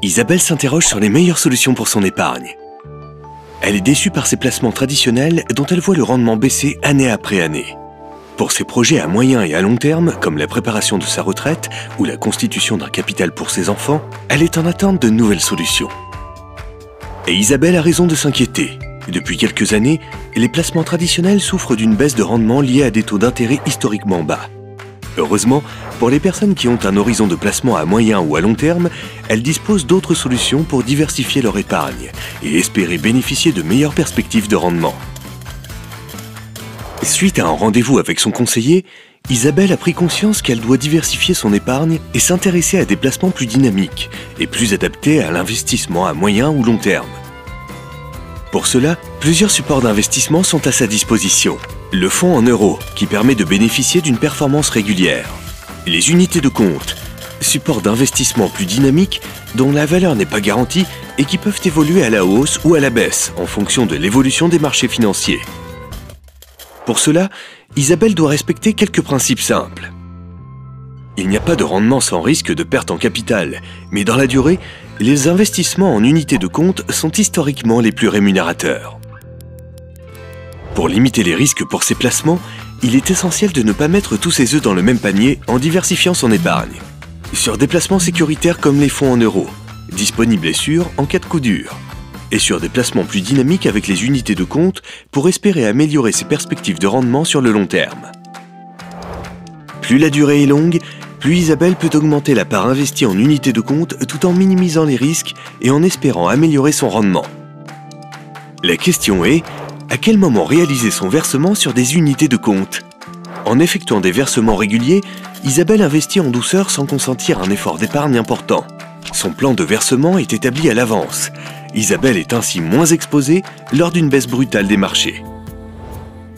Isabelle s'interroge sur les meilleures solutions pour son épargne. Elle est déçue par ses placements traditionnels dont elle voit le rendement baisser année après année. Pour ses projets à moyen et à long terme, comme la préparation de sa retraite ou la constitution d'un capital pour ses enfants, elle est en attente de nouvelles solutions. Et Isabelle a raison de s'inquiéter. Depuis quelques années, les placements traditionnels souffrent d'une baisse de rendement liée à des taux d'intérêt historiquement bas. Heureusement, pour les personnes qui ont un horizon de placement à moyen ou à long terme, elles disposent d'autres solutions pour diversifier leur épargne et espérer bénéficier de meilleures perspectives de rendement. Suite à un rendez-vous avec son conseiller, Isabelle a pris conscience qu'elle doit diversifier son épargne et s'intéresser à des placements plus dynamiques et plus adaptés à l'investissement à moyen ou long terme. Pour cela, plusieurs supports d'investissement sont à sa disposition. Le fonds en euros, qui permet de bénéficier d'une performance régulière. Les unités de compte, supports d'investissement plus dynamiques dont la valeur n'est pas garantie et qui peuvent évoluer à la hausse ou à la baisse en fonction de l'évolution des marchés financiers. Pour cela, Isabelle doit respecter quelques principes simples. Il n'y a pas de rendement sans risque de perte en capital, mais dans la durée, les investissements en unités de compte sont historiquement les plus rémunérateurs. Pour limiter les risques pour ces placements, il est essentiel de ne pas mettre tous ses œufs dans le même panier en diversifiant son épargne. Sur des placements sécuritaires comme les fonds en euros, disponibles et sûrs en cas de coup dur. Et sur des placements plus dynamiques avec les unités de compte pour espérer améliorer ses perspectives de rendement sur le long terme. Plus la durée est longue, plus Isabelle peut augmenter la part investie en unités de compte tout en minimisant les risques et en espérant améliorer son rendement. La question est, à quel moment réaliser son versement sur des unités de compte? En effectuant des versements réguliers, Isabelle investit en douceur sans consentir un effort d'épargne important. Son plan de versement est établi à l'avance. Isabelle est ainsi moins exposée lors d'une baisse brutale des marchés.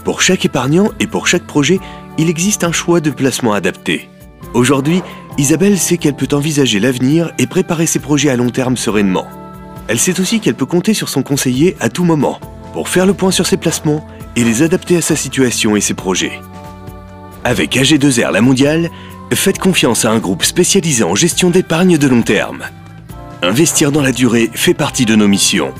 Pour chaque épargnant et pour chaque projet, il existe un choix de placement adapté. Aujourd'hui, Isabelle sait qu'elle peut envisager l'avenir et préparer ses projets à long terme sereinement. Elle sait aussi qu'elle peut compter sur son conseiller à tout moment pour faire le point sur ses placements et les adapter à sa situation et ses projets. Avec AG2R La Mondiale, faites confiance à un groupe spécialisé en gestion d'épargne de long terme. Investir dans la durée fait partie de nos missions.